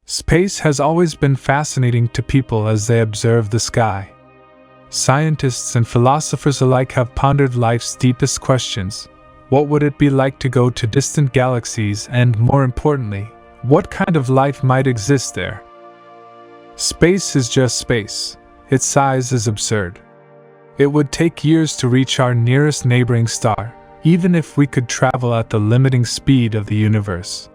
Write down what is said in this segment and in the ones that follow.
Space has always been fascinating to people as they observe the sky. Scientists and philosophers alike have pondered life's deepest questions. What would it be like to go to distant galaxies, and, more importantly, what kind of life might exist there? Space is just space. Its size is absurd. It would take years to reach our nearest neighboring star, even if we could travel at the limiting speed of the universe.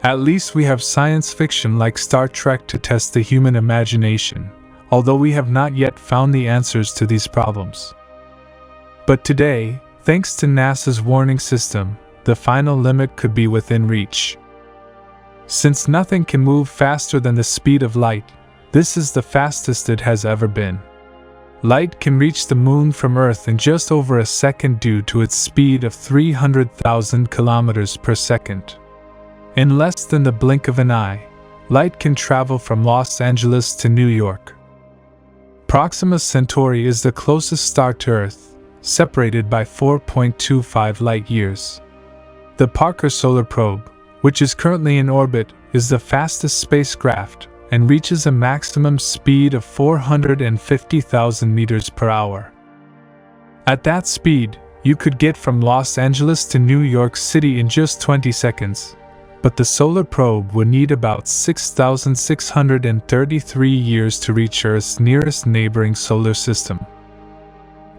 At least we have science fiction like Star Trek to test the human imagination, although we have not yet found the answers to these problems. But today, thanks to NASA's warning system, the final limit could be within reach. Since nothing can move faster than the speed of light, this is the fastest it has ever been. Light can reach the moon from Earth in just over a second due to its speed of 300,000 kilometers per second. In less than the blink of an eye, light can travel from Los Angeles to New York. Proxima Centauri is the closest star to Earth, separated by 4.25 light-years. The Parker Solar Probe, which is currently in orbit, is the fastest spacecraft and reaches a maximum speed of 450,000 meters per hour. At that speed, you could get from Los Angeles to New York City in just 20 seconds. But the solar probe would need about 6,633 years to reach Earth's nearest neighboring solar system.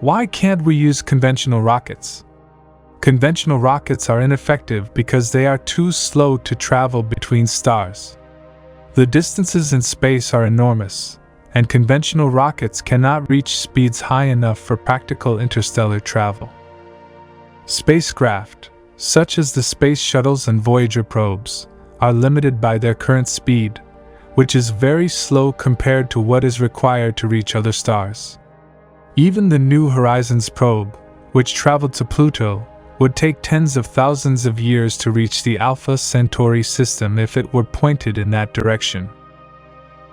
Why can't we use conventional rockets? Conventional rockets are ineffective because they are too slow to travel between stars. The distances in space are enormous, and conventional rockets cannot reach speeds high enough for practical interstellar travel. Spacecraft, such as the Space Shuttles and Voyager probes, are limited by their current speed, which is very slow compared to what is required to reach other stars. Even the New Horizons probe, which traveled to Pluto, would take tens of thousands of years to reach the Alpha Centauri system if it were pointed in that direction.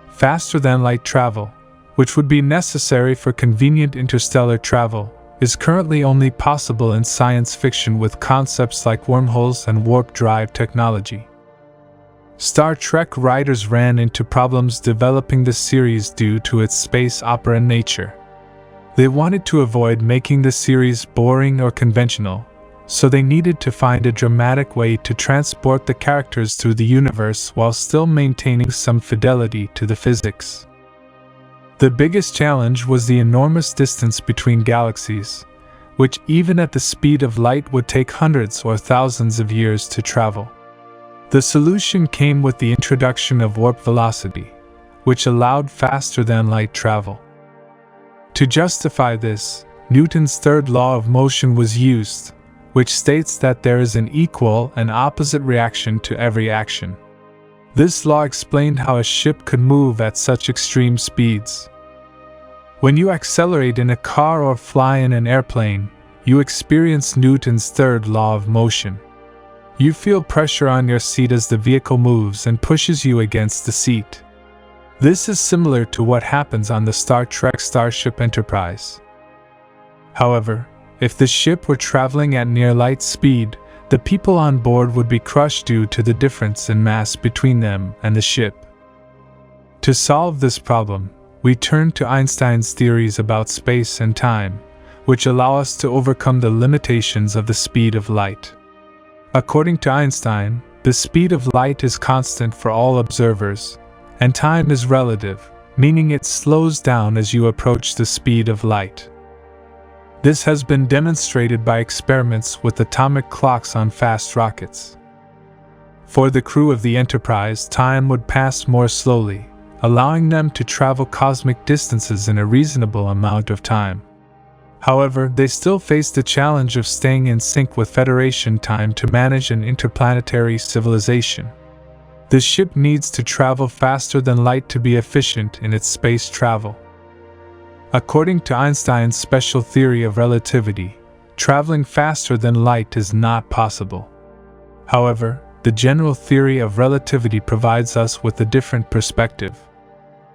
Faster-than-light travel, which would be necessary for convenient interstellar travel, is currently only possible in science fiction with concepts like wormholes and warp drive technology. Star Trek writers ran into problems developing the series due to its space opera nature. They wanted to avoid making the series boring or conventional, so they needed to find a dramatic way to transport the characters through the universe while still maintaining some fidelity to the physics. The biggest challenge was the enormous distance between galaxies, which even at the speed of light would take hundreds or thousands of years to travel. The solution came with the introduction of warp velocity, which allowed faster-than-light travel. To justify this, Newton's third law of motion was used, which states that there is an equal and opposite reaction to every action. This law explained how a ship could move at such extreme speeds. When you accelerate in a car or fly in an airplane, you experience Newton's third law of motion. You feel pressure on your seat as the vehicle moves and pushes you against the seat. This is similar to what happens on the Star Trek Starship Enterprise. However, if the ship were traveling at near light speed, the people on board would be crushed due to the difference in mass between them and the ship. To solve this problem, we turn to Einstein's theories about space and time, which allow us to overcome the limitations of the speed of light. According to Einstein, the speed of light is constant for all observers, and time is relative, meaning it slows down as you approach the speed of light. This has been demonstrated by experiments with atomic clocks on fast rockets. For the crew of the Enterprise, time would pass more slowly, allowing them to travel cosmic distances in a reasonable amount of time. However, they still face the challenge of staying in sync with Federation time to manage an interplanetary civilization. The ship needs to travel faster than light to be efficient in its space travel. According to Einstein's special theory of relativity, traveling faster than light is not possible. However, the general theory of relativity provides us with a different perspective.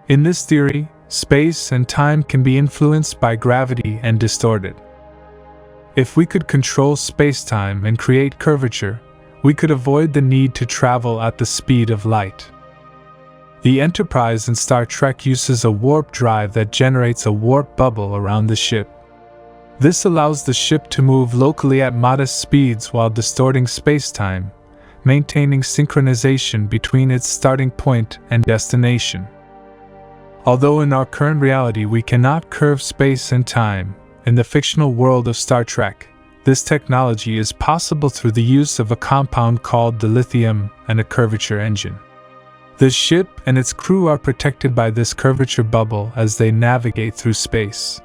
In this theory, space and time can be influenced by gravity and distorted. If we could control space-time and create curvature, we could avoid the need to travel at the speed of light. The Enterprise in Star Trek uses a warp drive that generates a warp bubble around the ship. This allows the ship to move locally at modest speeds while distorting space-time, maintaining synchronization between its starting point and destination. Although in our current reality we cannot curve space and time, in the fictional world of Star Trek, this technology is possible through the use of a compound called dilithium and a curvature engine. The ship and its crew are protected by this curvature bubble as they navigate through space.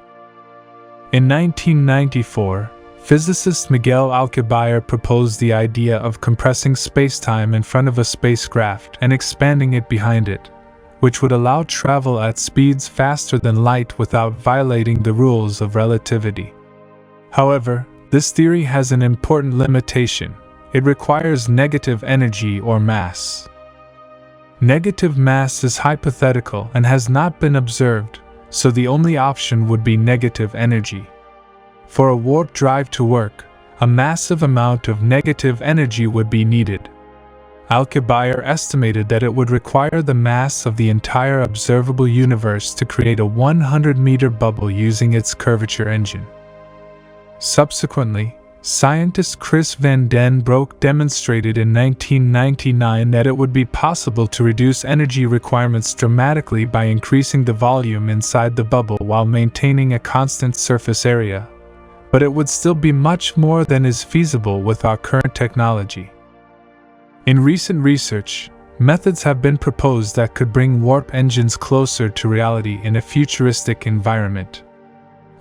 In 1994, physicist Miguel Alcubierre proposed the idea of compressing spacetime in front of a spacecraft and expanding it behind it, which would allow travel at speeds faster than light without violating the rules of relativity. However, this theory has an important limitation. It requires negative energy or mass. Negative mass is hypothetical and has not been observed, so the only option would be negative energy. For a warp drive to work, a massive amount of negative energy would be needed. Alcubierre estimated that it would require the mass of the entire observable universe to create a 100-meter bubble using its curvature engine. Subsequently, scientist Chris Van Den Broek demonstrated in 1999 that it would be possible to reduce energy requirements dramatically by increasing the volume inside the bubble while maintaining a constant surface area, but it would still be much more than is feasible with our current technology. In recent research, methods have been proposed that could bring warp engines closer to reality in a futuristic environment.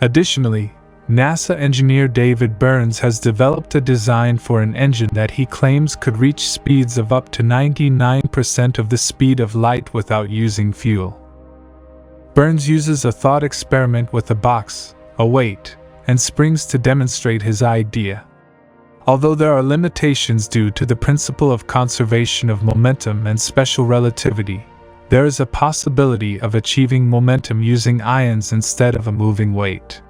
Additionally, NASA engineer David Burns has developed a design for an engine that he claims could reach speeds of up to 99% of the speed of light without using fuel. Burns uses a thought experiment with a box, a weight, and springs to demonstrate his idea. Although there are limitations due to the principle of conservation of momentum and special relativity, there is a possibility of achieving momentum using ions instead of a moving weight.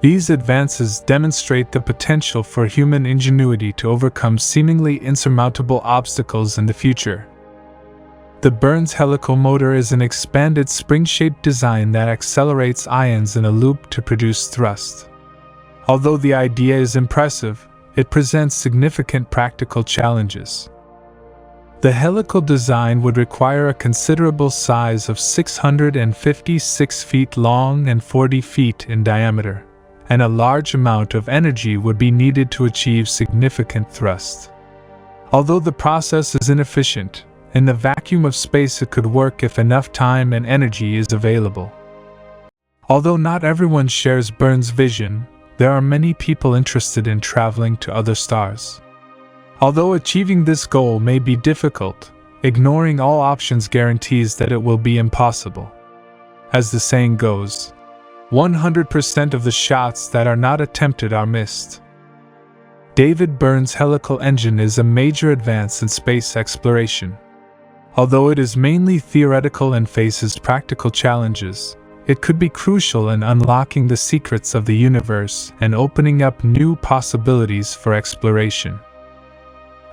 These advances demonstrate the potential for human ingenuity to overcome seemingly insurmountable obstacles in the future. The Burns helical motor is an expanded spring-shaped design that accelerates ions in a loop to produce thrust. Although the idea is impressive, it presents significant practical challenges. The helical design would require a considerable size of 656 feet long and 40 feet in diameter, and a large amount of energy would be needed to achieve significant thrust. Although the process is inefficient, in the vacuum of space it could work if enough time and energy is available. Although not everyone shares Burns' vision, there are many people interested in traveling to other stars. Although achieving this goal may be difficult, ignoring all options guarantees that it will be impossible. As the saying goes, 100% of the shots that are not attempted are missed. David Burns' helical engine is a major advance in space exploration. Although it is mainly theoretical and faces practical challenges, it could be crucial in unlocking the secrets of the universe and opening up new possibilities for exploration.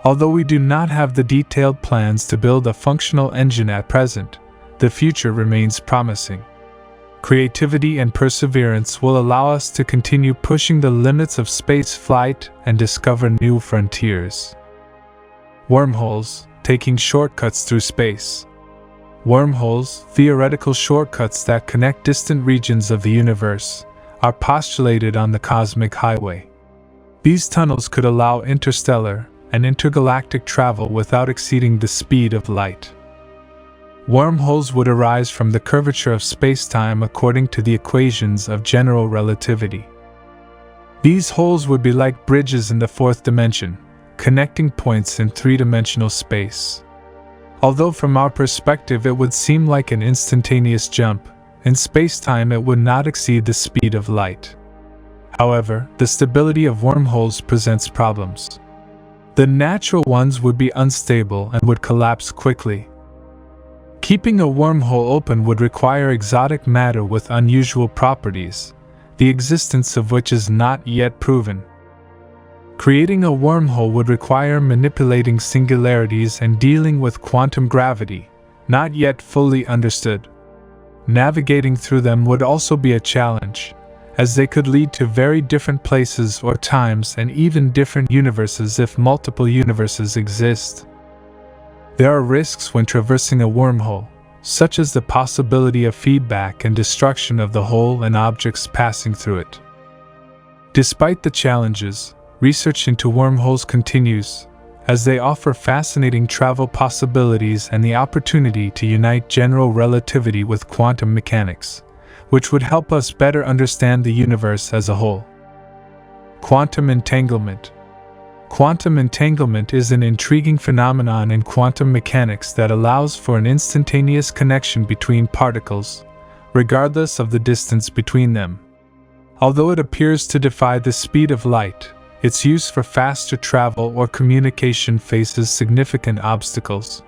Although we do not have the detailed plans to build a functional engine at present, the future remains promising. Creativity and perseverance will allow us to continue pushing the limits of space flight and discover new frontiers. Wormholes, taking shortcuts through space. Wormholes, theoretical shortcuts that connect distant regions of the universe, are postulated on the cosmic highway. These tunnels could allow interstellar and intergalactic travel without exceeding the speed of light. Wormholes would arise from the curvature of spacetime according to the equations of general relativity. These holes would be like bridges in the fourth dimension, connecting points in three-dimensional space. Although from our perspective it would seem like an instantaneous jump, in spacetime it would not exceed the speed of light. However, the stability of wormholes presents problems. The natural ones would be unstable and would collapse quickly. Keeping a wormhole open would require exotic matter with unusual properties, the existence of which is not yet proven. Creating a wormhole would require manipulating singularities and dealing with quantum gravity, not yet fully understood. Navigating through them would also be a challenge, as they could lead to very different places or times and even different universes if multiple universes exist. There are risks when traversing a wormhole, such as the possibility of feedback and destruction of the hole and objects passing through it. Despite the challenges, research into wormholes continues, as they offer fascinating travel possibilities and the opportunity to unite general relativity with quantum mechanics, which would help us better understand the universe as a whole. Quantum entanglement. Quantum entanglement is an intriguing phenomenon in quantum mechanics that allows for an instantaneous connection between particles, regardless of the distance between them. Although it appears to defy the speed of light, its use for faster travel or communication faces significant obstacles.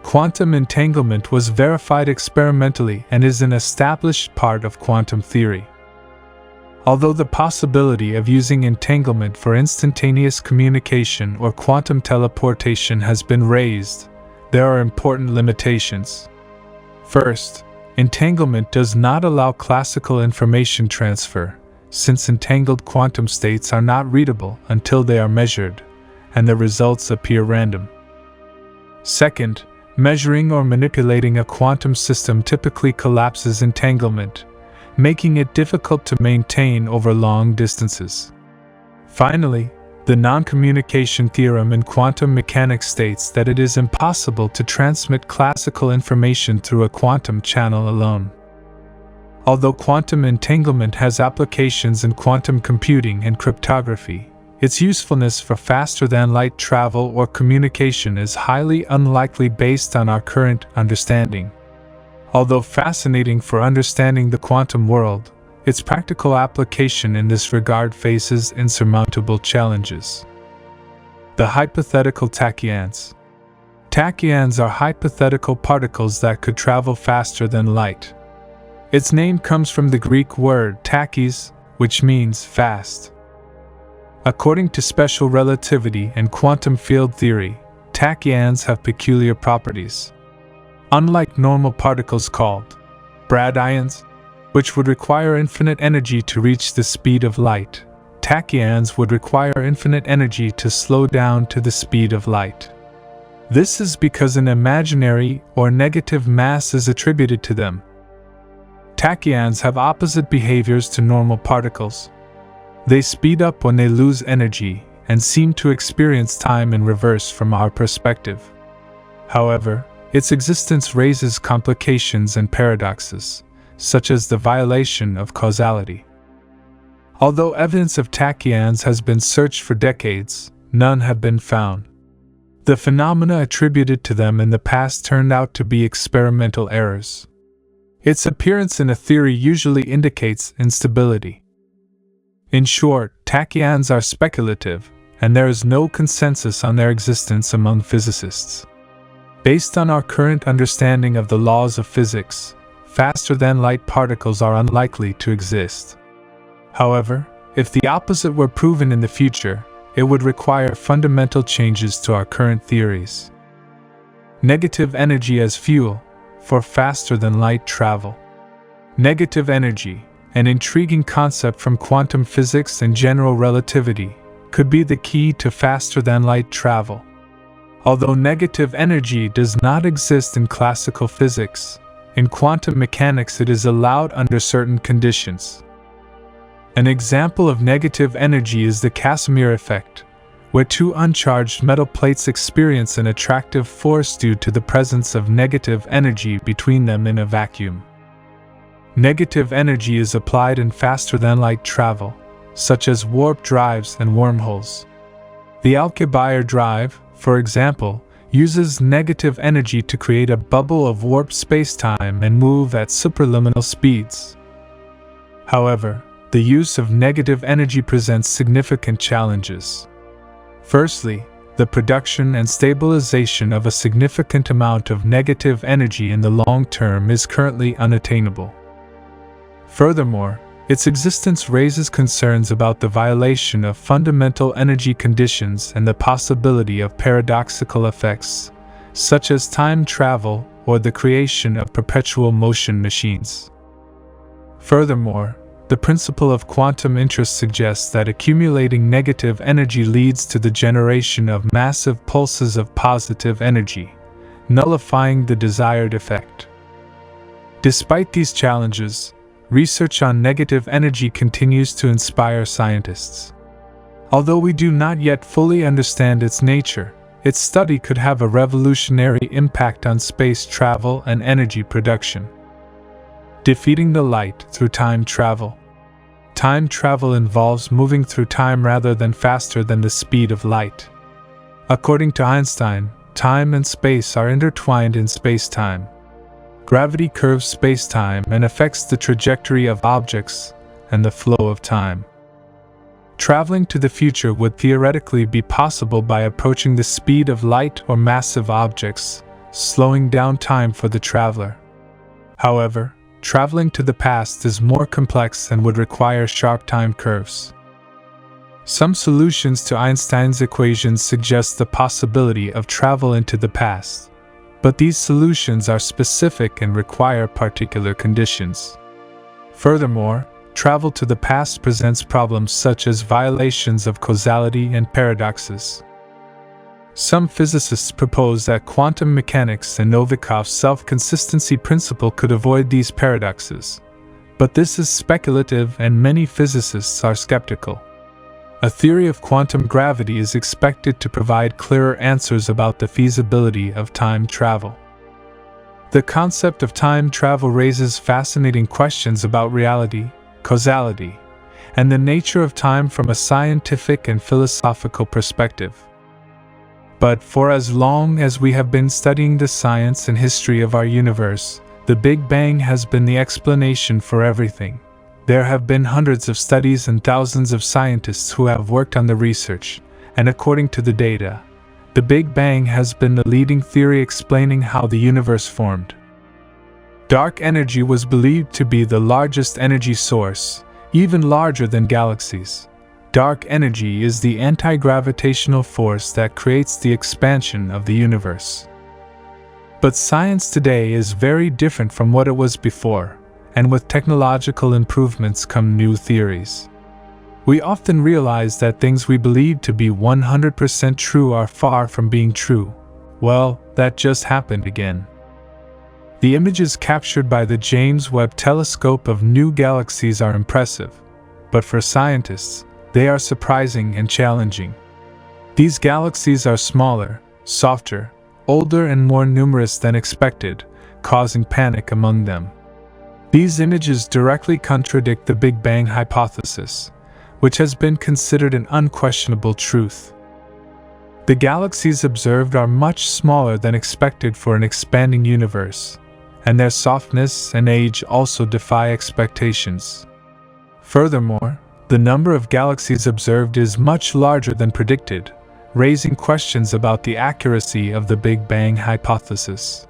Quantum entanglement was verified experimentally and is an established part of quantum theory. Although the possibility of using entanglement for instantaneous communication or quantum teleportation has been raised, there are important limitations. First, entanglement does not allow classical information transfer, since entangled quantum states are not readable until they are measured, and the results appear random. Second, measuring or manipulating a quantum system typically collapses entanglement, making it difficult to maintain over long distances. Finally, the non-communication theorem in quantum mechanics states that it is impossible to transmit classical information through a quantum channel alone. Although quantum entanglement has applications in quantum computing and cryptography, its usefulness for faster-than-light travel or communication is highly unlikely based on our current understanding. Although fascinating for understanding the quantum world, its practical application in this regard faces insurmountable challenges. The hypothetical tachyons. Tachyons are hypothetical particles that could travel faster than light. Its name comes from the Greek word tachys, which means fast. According to special relativity and quantum field theory, tachyons have peculiar properties. Unlike normal particles called bradyons, which would require infinite energy to reach the speed of light, tachyons would require infinite energy to slow down to the speed of light. This is because an imaginary or negative mass is attributed to them. Tachyons have opposite behaviors to normal particles. They speed up when they lose energy and seem to experience time in reverse from our perspective. However, its existence raises complications and paradoxes, such as the violation of causality. Although evidence of tachyons has been searched for decades, none have been found. The phenomena attributed to them in the past turned out to be experimental errors. Its appearance in a theory usually indicates instability. In short, tachyons are speculative, and there is no consensus on their existence among physicists. Based on our current understanding of the laws of physics, faster-than-light particles are unlikely to exist. However, if the opposite were proven in the future, it would require fundamental changes to our current theories. Negative energy as fuel for faster-than-light travel. Negative energy, an intriguing concept from quantum physics and general relativity, could be the key to faster-than-light travel. Although negative energy does not exist in classical physics, in quantum mechanics it is allowed under certain conditions. An example of negative energy is the Casimir effect, where two uncharged metal plates experience an attractive force due to the presence of negative energy between them in a vacuum. Negative energy is applied in faster-than-light travel, such as warp drives and wormholes. The Alcubierre drive, for example, uses negative energy to create a bubble of warp spacetime and move at superluminal speeds. However, the use of negative energy presents significant challenges. Firstly, the production and stabilization of a significant amount of negative energy in the long term is currently unattainable. Furthermore, its existence raises concerns about the violation of fundamental energy conditions and the possibility of paradoxical effects, such as time travel or the creation of perpetual motion machines. Furthermore, the principle of quantum interest suggests that accumulating negative energy leads to the generation of massive pulses of positive energy, nullifying the desired effect. Despite these challenges, research on negative energy continues to inspire scientists. Although we do not yet fully understand its nature, its study could have a revolutionary impact on space travel and energy production. Defeating the light through time travel. Time travel involves moving through time rather than faster than the speed of light. According to Einstein, time and space are intertwined in space-time. Gravity curves space-time and affects the trajectory of objects and the flow of time. Traveling to the future would theoretically be possible by approaching the speed of light or massive objects, slowing down time for the traveler. However, traveling to the past is more complex and would require sharp time curves. Some solutions to Einstein's equations suggest the possibility of travel into the past, but these solutions are specific and require particular conditions. Furthermore, travel to the past presents problems such as violations of causality and paradoxes. Some physicists propose that quantum mechanics and Novikov's self-consistency principle could avoid these paradoxes, but this is speculative and many physicists are skeptical. A theory of quantum gravity is expected to provide clearer answers about the feasibility of time travel. The concept of time travel raises fascinating questions about reality, causality, and the nature of time from a scientific and philosophical perspective. But for as long as we have been studying the science and history of our universe, the Big Bang has been the explanation for everything. There have been hundreds of studies and thousands of scientists who have worked on the research, and according to the data, the Big Bang has been the leading theory explaining how the universe formed. Dark energy was believed to be the largest energy source, even larger than galaxies. Dark energy is the anti-gravitational force that creates the expansion of the universe. But science today is very different from what it was before, and with technological improvements come new theories. We often realize that things we believe to be 100% true are far from being true. Well, that just happened again. The images captured by the James Webb telescope of new galaxies are impressive, but for scientists, they are surprising and challenging. These galaxies are smaller, softer, older and more numerous than expected, causing panic among them. These images directly contradict the Big Bang hypothesis, which has been considered an unquestionable truth. The galaxies observed are much smaller than expected for an expanding universe, and their softness and age also defy expectations. Furthermore, the number of galaxies observed is much larger than predicted, raising questions about the accuracy of the Big Bang hypothesis.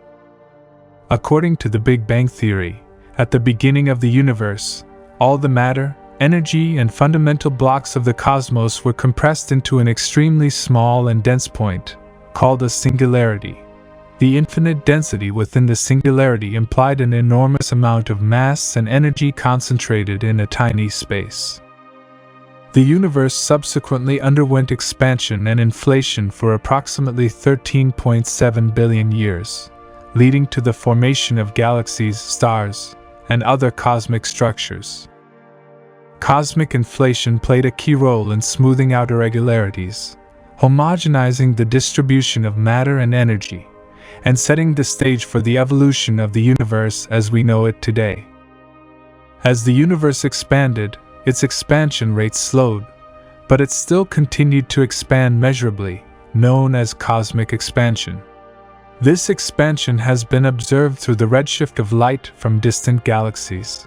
According to the Big Bang theory, at the beginning of the universe, all the matter, energy, and fundamental blocks of the cosmos were compressed into an extremely small and dense point, called a singularity. The infinite density within the singularity implied an enormous amount of mass and energy concentrated in a tiny space. The universe subsequently underwent expansion and inflation for approximately 13.7 billion years, leading to the formation of galaxies, stars, and other cosmic structures. Cosmic inflation played a key role in smoothing out irregularities, homogenizing the distribution of matter and energy, and setting the stage for the evolution of the universe as we know it today. As the universe expanded, its expansion rate slowed, but it still continued to expand measurably, known as cosmic expansion. This expansion has been observed through the redshift of light from distant galaxies.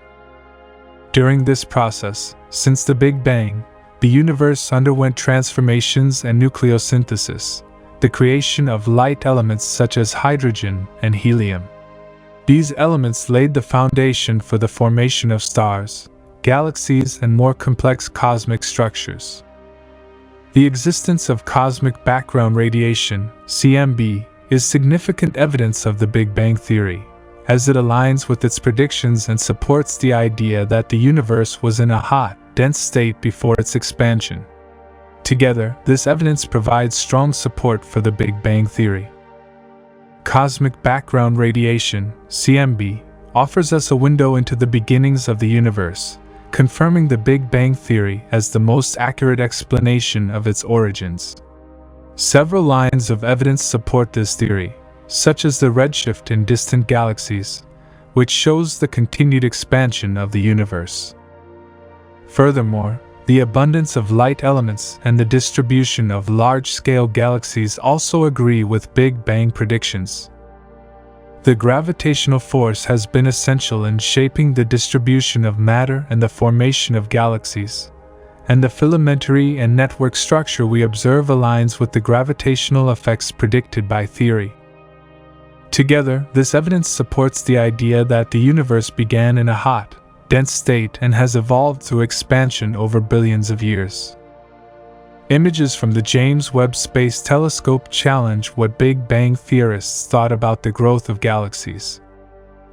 During this process, since the Big Bang, the universe underwent transformations and nucleosynthesis, the creation of light elements such as hydrogen and helium. These elements laid the foundation for the formation of stars, galaxies, and more complex cosmic structures. The existence of cosmic background radiation, CMB, is significant evidence of the Big Bang Theory, as it aligns with its predictions and supports the idea that the universe was in a hot, dense state before its expansion. Together, this evidence provides strong support for the Big Bang Theory. Cosmic background radiation, CMB, offers us a window into the beginnings of the universe, confirming the Big Bang Theory as the most accurate explanation of its origins. Several lines of evidence support this theory, such as the redshift in distant galaxies, which shows the continued expansion of the universe. Furthermore, the abundance of light elements and the distribution of large-scale galaxies also agree with Big Bang predictions. The gravitational force has been essential in shaping the distribution of matter and the formation of galaxies, and the filamentary and network structure we observe aligns with the gravitational effects predicted by theory. Together, this evidence supports the idea that the universe began in a hot, dense state and has evolved through expansion over billions of years. Images from the James Webb Space Telescope challenge what Big Bang theorists thought about the growth of galaxies.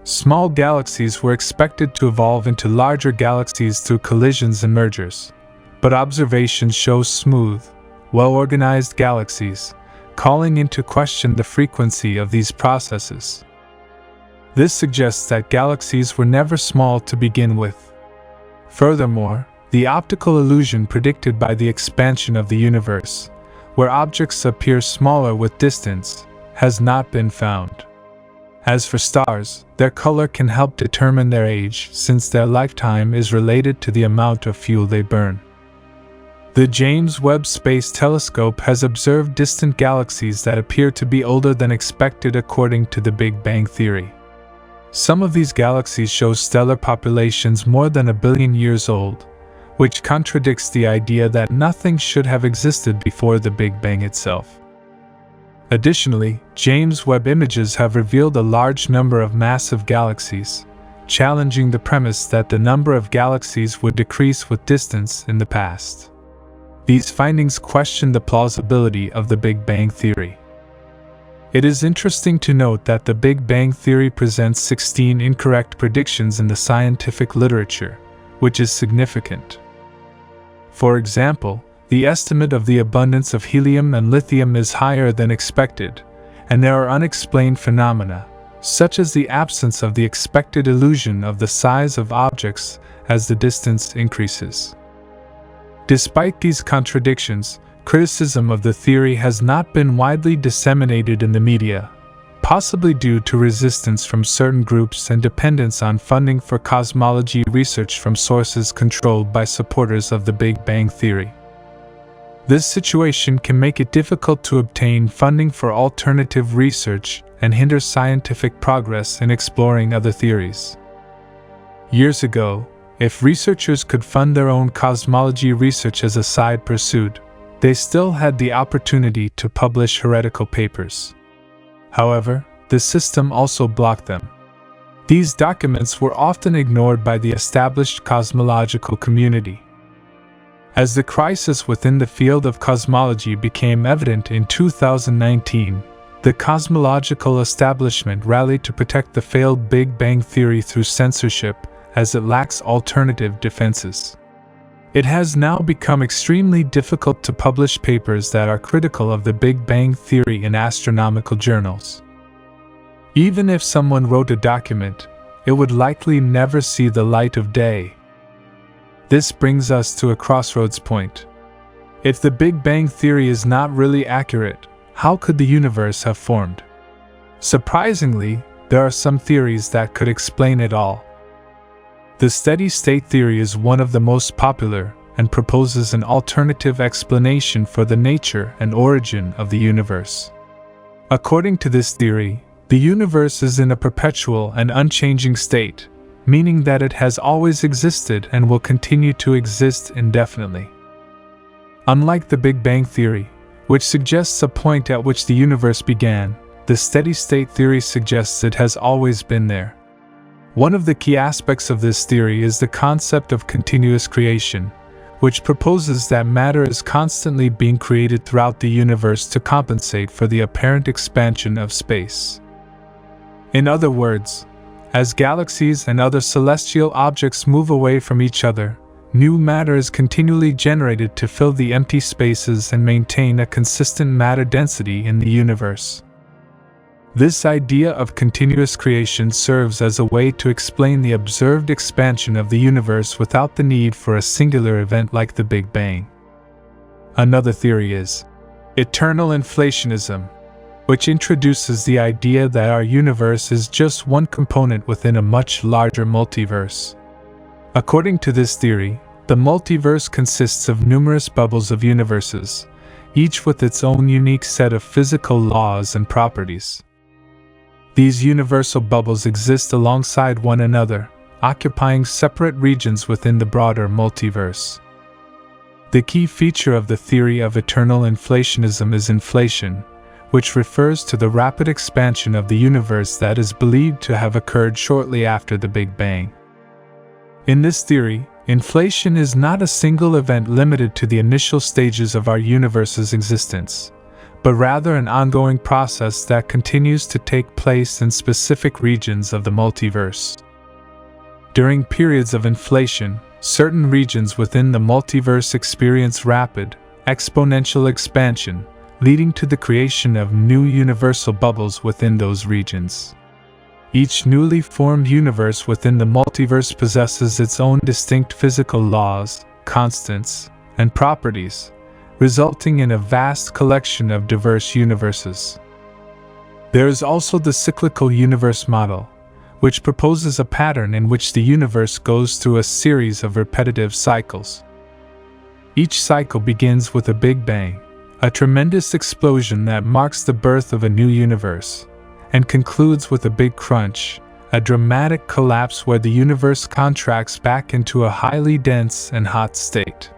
Small galaxies were expected to evolve into larger galaxies through collisions and mergers, but observations show smooth, well-organized galaxies, calling into question the frequency of these processes. This suggests that galaxies were never small to begin with. Furthermore, the optical illusion predicted by the expansion of the universe, where objects appear smaller with distance, has not been found. As for stars, their color can help determine their age since their lifetime is related to the amount of fuel they burn. The James Webb Space Telescope has observed distant galaxies that appear to be older than expected according to the Big Bang Theory. Some of these galaxies show stellar populations more than 1 billion years old, which contradicts the idea that nothing should have existed before the Big Bang itself. Additionally, James Webb images have revealed a large number of massive galaxies, challenging the premise that the number of galaxies would decrease with distance in the past. These findings question the plausibility of the Big Bang Theory. It is interesting to note that the Big Bang Theory presents 16 incorrect predictions in the scientific literature, which is significant. For example, the estimate of the abundance of helium and lithium is higher than expected, and there are unexplained phenomena, such as the absence of the expected illusion of the size of objects as the distance increases. Despite these contradictions, criticism of the theory has not been widely disseminated in the media, possibly due to resistance from certain groups and dependence on funding for cosmology research from sources controlled by supporters of the Big Bang Theory. This situation can make it difficult to obtain funding for alternative research and hinder scientific progress in exploring other theories. Years ago, if researchers could fund their own cosmology research as a side pursuit, they still had the opportunity to publish heretical papers. However, the system also blocked them. These documents were often ignored by the established cosmological community. As the crisis within the field of cosmology became evident in 2019, the cosmological establishment rallied to protect the failed Big Bang Theory through censorship, as it lacks alternative defenses. It has now become extremely difficult to publish papers that are critical of the Big Bang Theory in astronomical journals. Even if someone wrote a document, it would likely never see the light of day. This brings us to a crossroads point. If the Big Bang Theory is not really accurate, how could the universe have formed? Surprisingly, there are some theories that could explain it all. The steady-state theory is one of the most popular and proposes an alternative explanation for the nature and origin of the universe. According to this theory, the universe is in a perpetual and unchanging state, meaning that it has always existed and will continue to exist indefinitely. Unlike the Big Bang Theory, which suggests a point at which the universe began, the steady-state theory suggests it has always been there. One of the key aspects of this theory is the concept of continuous creation, which proposes that matter is constantly being created throughout the universe to compensate for the apparent expansion of space. In other words, as galaxies and other celestial objects move away from each other, new matter is continually generated to fill the empty spaces and maintain a consistent matter density in the universe. This idea of continuous creation serves as a way to explain the observed expansion of the universe without the need for a singular event like the Big Bang. Another theory is eternal inflationism, which introduces the idea that our universe is just one component within a much larger multiverse. According to this theory, the multiverse consists of numerous bubbles of universes, each with its own unique set of physical laws and properties. These universal bubbles exist alongside one another, occupying separate regions within the broader multiverse. The key feature of the theory of eternal inflationism is inflation, which refers to the rapid expansion of the universe that is believed to have occurred shortly after the Big Bang. In this theory, inflation is not a single event limited to the initial stages of our universe's existence, but rather an ongoing process that continues to take place in specific regions of the multiverse. During periods of inflation, certain regions within the multiverse experience rapid, exponential expansion, leading to the creation of new universal bubbles within those regions. Each newly formed universe within the multiverse possesses its own distinct physical laws, constants, and properties, resulting in a vast collection of diverse universes. There is also the cyclical universe model, which proposes a pattern in which the universe goes through a series of repetitive cycles. Each cycle begins with a Big Bang, a tremendous explosion that marks the birth of a new universe, and concludes with a Big Crunch, a dramatic collapse where the universe contracts back into a highly dense and hot state.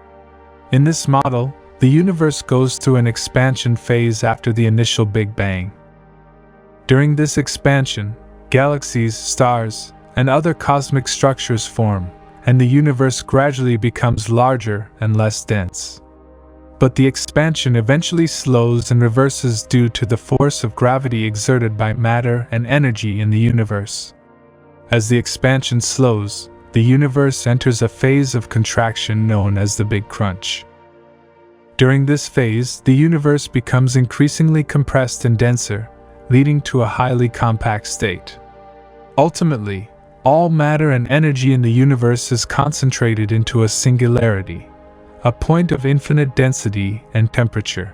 In this model, the universe goes through an expansion phase after the initial Big Bang. During this expansion, galaxies, stars, and other cosmic structures form, and the universe gradually becomes larger and less dense. But the expansion eventually slows and reverses due to the force of gravity exerted by matter and energy in the universe. As the expansion slows, the universe enters a phase of contraction known as the Big Crunch. During this phase, the universe becomes increasingly compressed and denser, leading to a highly compact state. Ultimately, all matter and energy in the universe is concentrated into a singularity, a point of infinite density and temperature.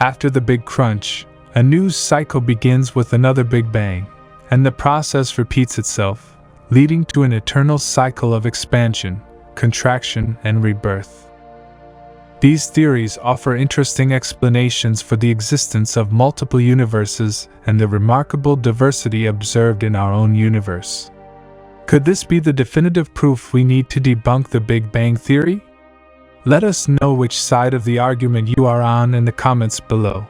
After the Big Crunch, a new cycle begins with another Big Bang, and the process repeats itself, leading to an eternal cycle of expansion, contraction, and rebirth. These theories offer interesting explanations for the existence of multiple universes and the remarkable diversity observed in our own universe. Could this be the definitive proof we need to debunk the Big Bang theory? Let us know which side of the argument you are on in the comments below.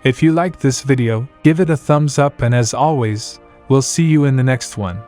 If you liked this video, give it a thumbs up, and as always, we'll see you in the next one.